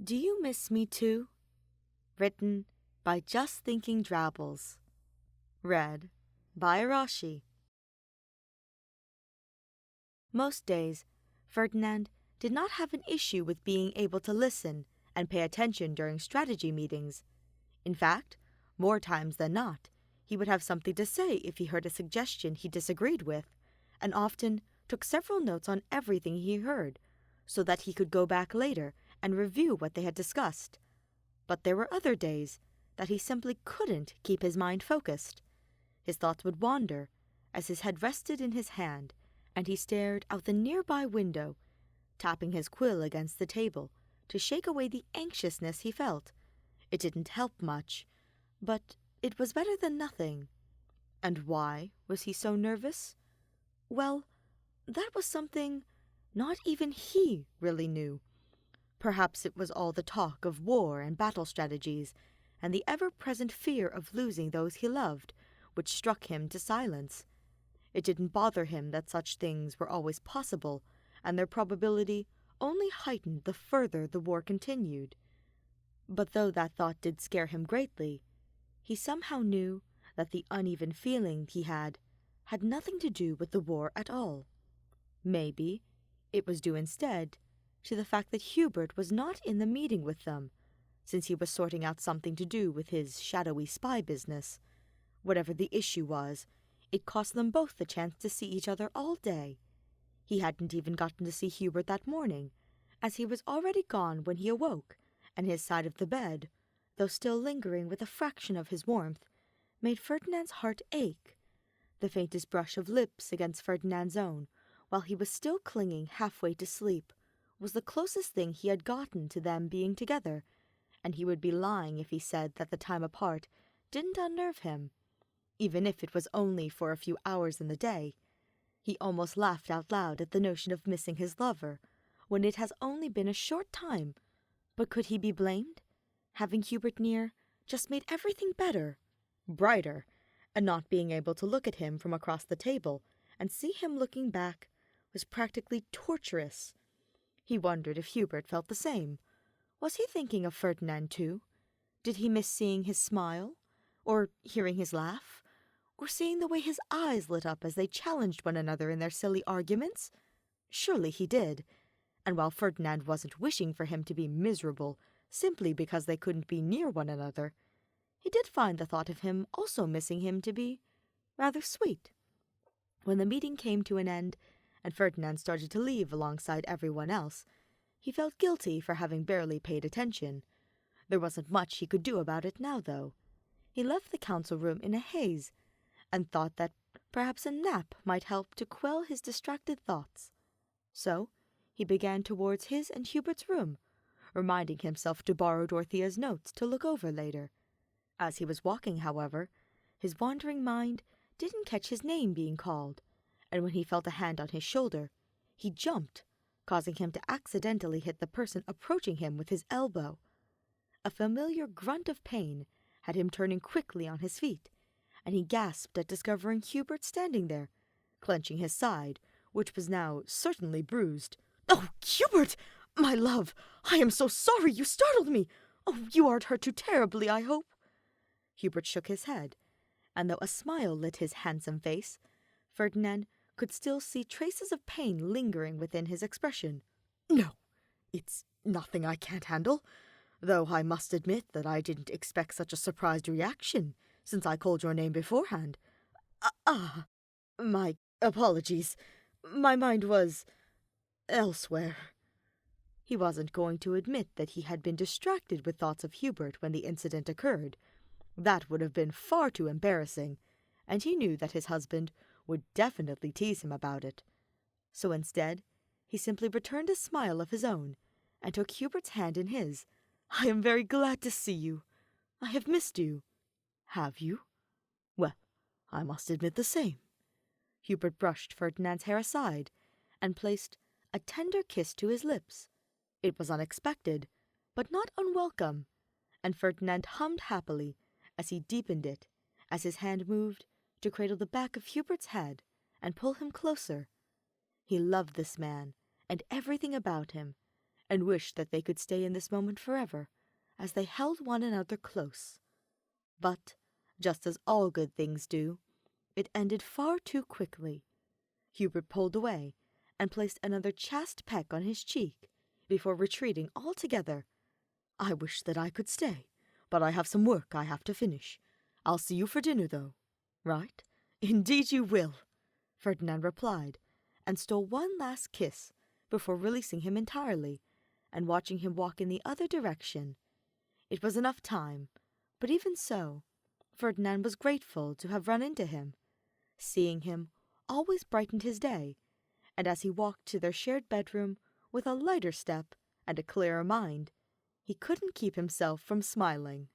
Do You Miss Me Too? Written by Just Thinking Drabbles. Read by Arashi. Most days, Ferdinand did not have an issue with being able to listen and pay attention during strategy meetings. In fact, more times than not, he would have something to say if he heard a suggestion he disagreed with, and often took several notes on everything he heard, so that he could go back later and review what they had discussed. But there were other days that he simply couldn't keep his mind focused. His thoughts would wander as his head rested in his hand, and he stared out the nearby window, tapping his quill against the table to shake away the anxiousness he felt. It didn't help much, but it was better than nothing. And why was he so nervous? Well, that was something not even he really knew. Perhaps it was all the talk of war and battle strategies, and the ever-present fear of losing those he loved, which struck him to silence. It didn't bother him that such things were always possible, and their probability only heightened the further the war continued. But though that thought did scare him greatly, he somehow knew that the uneven feeling he had nothing to do with the war at all. Maybe it was due instead to the fact that Hubert was not in the meeting with them, since he was sorting out something to do with his shadowy spy business. Whatever the issue was, it cost them both the chance to see each other all day. He hadn't even gotten to see Hubert that morning, as he was already gone when he awoke, and his side of the bed, though still lingering with a fraction of his warmth, made Ferdinand's heart ache. The faintest brush of lips against Ferdinand's own, while he was still clinging halfway to sleep, was the closest thing he had gotten to them being together, and he would be lying if he said that the time apart didn't unnerve him, even if it was only for a few hours in the day. He almost laughed out loud at the notion of missing his lover, when it has only been a short time. But could he be blamed? Having Hubert near just made everything better, brighter, and not being able to look at him from across the table and see him looking back was practically torturous. He wondered if Hubert felt the same. Was he thinking of Ferdinand too? Did he miss seeing his smile, or hearing his laugh, or seeing the way his eyes lit up as they challenged one another in their silly arguments? Surely he did. And while Ferdinand wasn't wishing for him to be miserable simply because they couldn't be near one another, he did find the thought of him also missing him to be rather sweet. When the meeting came to an end, and Ferdinand started to leave alongside everyone else, he felt guilty for having barely paid attention. There wasn't much he could do about it now, though. He left the council room in a haze, and thought that perhaps a nap might help to quell his distracted thoughts. So he began towards his and Hubert's room, reminding himself to borrow Dorothea's notes to look over later. As he was walking, however, his wandering mind didn't catch his name being called, and when he felt a hand on his shoulder, he jumped, causing him to accidentally hit the person approaching him with his elbow. A familiar grunt of pain had him turning quickly on his feet, and he gasped at discovering Hubert standing there, clenching his side, which was now certainly bruised. "Oh, Hubert! My love! I am so sorry you startled me! Oh, you aren't hurt too terribly, I hope?" Hubert shook his head, and though a smile lit his handsome face, Ferdinand could still see traces of pain lingering within his expression. "No, it's nothing I can't handle, though I must admit that I didn't expect such a surprised reaction, since I called your name beforehand. My apologies. My mind was elsewhere." He wasn't going to admit that he had been distracted with thoughts of Hubert when the incident occurred. That would have been far too embarrassing, and he knew that his husband would definitely tease him about it. So instead, he simply returned a smile of his own, and took Hubert's hand in his. "I am very glad to see you. I have missed you." "Have you? Well, I must admit the same." Hubert brushed Ferdinand's hair aside, and placed a tender kiss to his lips. It was unexpected, but not unwelcome, and Ferdinand hummed happily as he deepened it, as his hand moved to cradle the back of Hubert's head and pull him closer. He loved this man and everything about him, and wished that they could stay in this moment forever, as they held one another close. But, just as all good things do, it ended far too quickly. Hubert pulled away and placed another chaste peck on his cheek before retreating altogether. "I wish that I could stay, but I have some work I have to finish. I'll see you for dinner, though." "Right? Indeed you will," Ferdinand replied, and stole one last kiss before releasing him entirely and watching him walk in the other direction. It was enough time, but even so, Ferdinand was grateful to have run into him. Seeing him always brightened his day, and as he walked to their shared bedroom with a lighter step and a clearer mind, he couldn't keep himself from smiling.